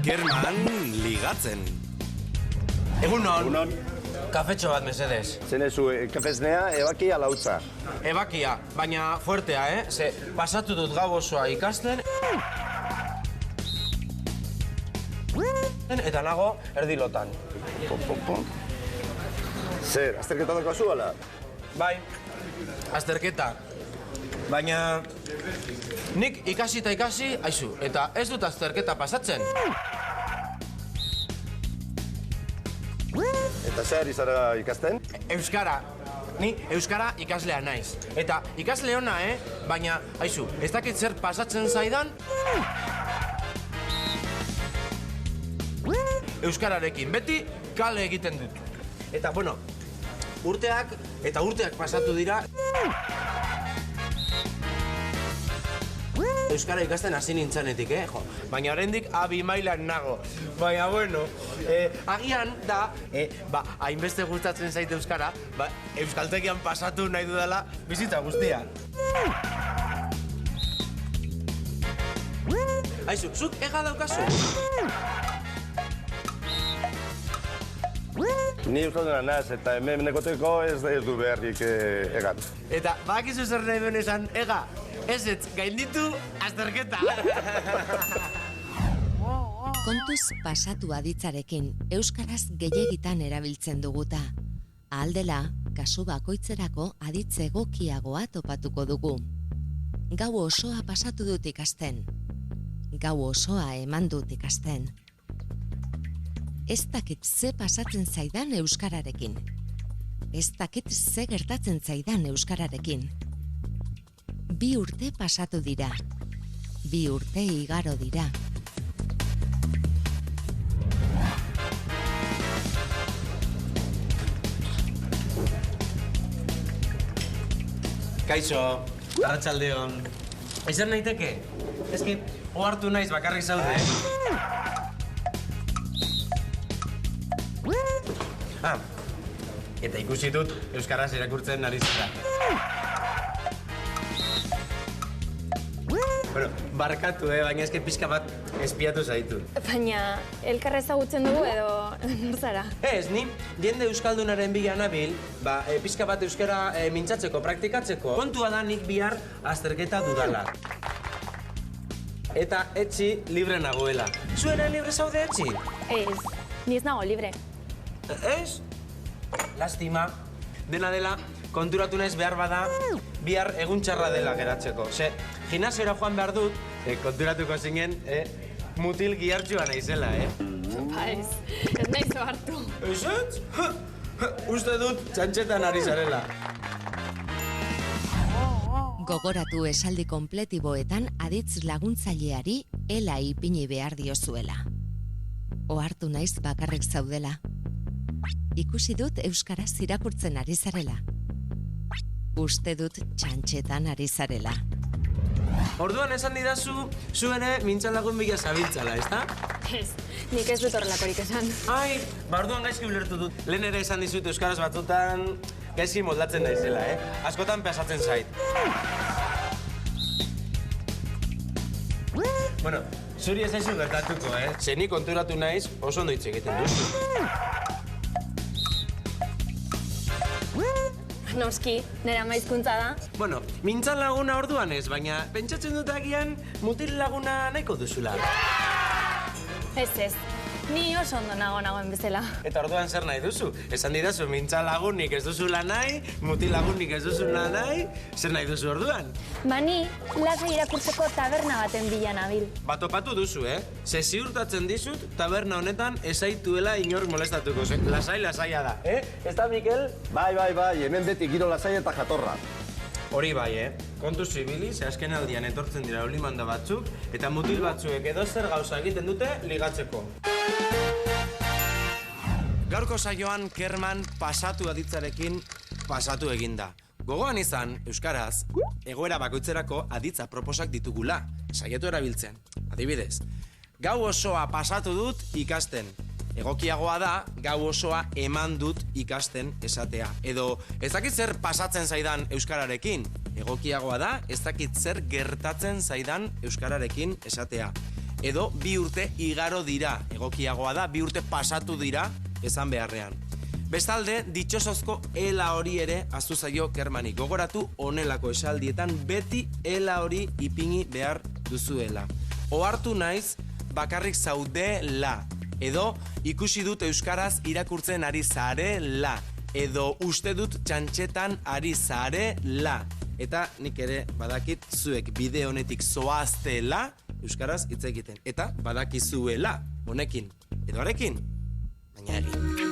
German ligatzen. Egunon. Kafetxo bat, mesedez. Zenezu, kafesnea, ebaki ala utza. Ebakia, baina fuertea, Ze pasatu dut gau osoa ikasten. Eta nago erdilotan. Zer, azterketa daukazu ala? Bai, azterketa. Baina nik ikasi eta ikasi, aizu, eta ez dut azterketa pasatzen. Eta zer ari zara ikasten? Euskara. Ni euskara ikaslea naiz. Eta ikasle ona, baina, aizu, ez dakit zer pasatzen zaidan. Euskararekin, beti kale egiten dut. Eta, bueno, urteak pasatu dira. Euskara ikasten hasi nintzanetik, jo. Baina oraindik A2 mailan nago. Baina, bueno, agian da, hainbeste gustatzen zait euskara, euskaltegian pasatu nahi dudala bizitza guztia. Aizu, zuk ega daukazu? Ni euskalduna naz, eta hemen nekoteko ez du beharrik egan. Eta, bakizu zer nahi duen esan, ega, ez gainditu azterketa. Kontuz pasatu aditzarekin, euskaraz gehiegitan erabiltzen duguta. Ahaldela, kasu bakoitzerako aditz egokiagoa topatuko dugu. Gau osoa pasatu dut ikasten. Gau osoa eman dut ikasten. Ez dakit ze pasatzen zaidan euskararekin. Ez dakit ze gertatzen zaidan euskararekin. 2 urte pasatu dira. 2 urte igaro dira. Kaixo, arratsaldeon. Ezer naiteke? Eski, ohartu naiz bakarrik zaude. Eta ikusi dut euskaraz irakurtzen ari zara. Bueno, barkatu, baina eske pixka bat espiatu zaitu. Baina, elkarra ezagutzen dugu edo nor zara? Ez, ni jende euskaldunaren bila nabil, pixka bat euskara mintzatzeko, praktikatzeko. Kontua da nik bihar azterketa dudala. Eta etxi libre nagoela. Zuena libre zaude etxi? Ez, ni ez nago libre. Ez? Lastima. Dena dela, konturatu naiz behar bada, bihar egun txarra dela geratzeko. Ze, gimnasiora joan behar dut, konturatuko zinen, mutil gihartxua naizela, Ez naiz ohartu. Ez ez? Uste dut txantxetan ari zarela. Gogoratu esaldi konpletiboetan aditz laguntzaileari ela ipini behar diozuela. Ohartu naiz bakarrik zaudela. Ikusi dut euskaraz irakurtzen ari zarela. Uste dut txantxetan ari zarela. Orduan esan didazu, zu ere mintzalagun bila zabiltzala, ezta? Ez, nik ez dut horrelakorik esan. Ai, orduan gaizki ulertu dut. Lehen ere esan dizut euskaraz batzutan gaizki moldatzen naizela, Askotan pasatzen zait. Bueno, zuri ez zaizu gertatuko, Ze ni konturatu naiz oso ondo hitz egiten duzu. Noski, nera maizkuntza da. Bueno, mintzan laguna orduan ez, baina pentsatzen dut agian mutil laguna nahiko duzula. Ez, ni oso ondo nagoen bezala. Eta orduan zer nahi duzu? Esan didazu, mintzan lagunik ez duzula nahi, mutil lagunik ez duzula nahi, zer nahi duzu orduan? Ni lasai irakurtzeko taberna baten bila nabil. Batopatu duzu, Ze ziurtatzen dizut, taberna honetan ezaituela inork molestatuko. Lasaia da, Ez da, Mikel? Bai, hemen beti giro lasai eta jatorra. Hori bai, Kontu zibili, ze azken aldian etortzen dira olimanda batzuk, eta mutil batzuek edo zer gauza egiten dute ligatzeko. Gaurko saioan Kerman pasatu aditzarekin pasatu eginda. Gogoan izan, euskaraz, egoera bakoitzerako aditza proposak ditugula, saiatu erabiltzen. Adibidez, gau osoa pasatu dut ikasten. Egokiagoa da, gau osoa eman dut ikasten esatea. Edo, ez dakit zer pasatzen zaidan euskararekin. Egokiagoa da, ez dakit zer gertatzen zaidan euskararekin esatea. edo 2 urte igaro dira, egokiagoa da, 2 urte pasatu dira, esan beharrean. Bestalde, ditxosozko ela hori ere ahaztu zaio Kermani. Gogoratu honelako esaldietan beti ela hori ipini behar duzuela. Ohartu naiz bakarrik zaudela, edo ikusi dut euskaraz irakurtzen ari zarela, edo uste dut txantxetan ari zarela. Eta nik ere badakit zuek bide honetik zoaztela euskaraz hitz egiten. Eta badakizuela honekin, edo arekin, baina egin.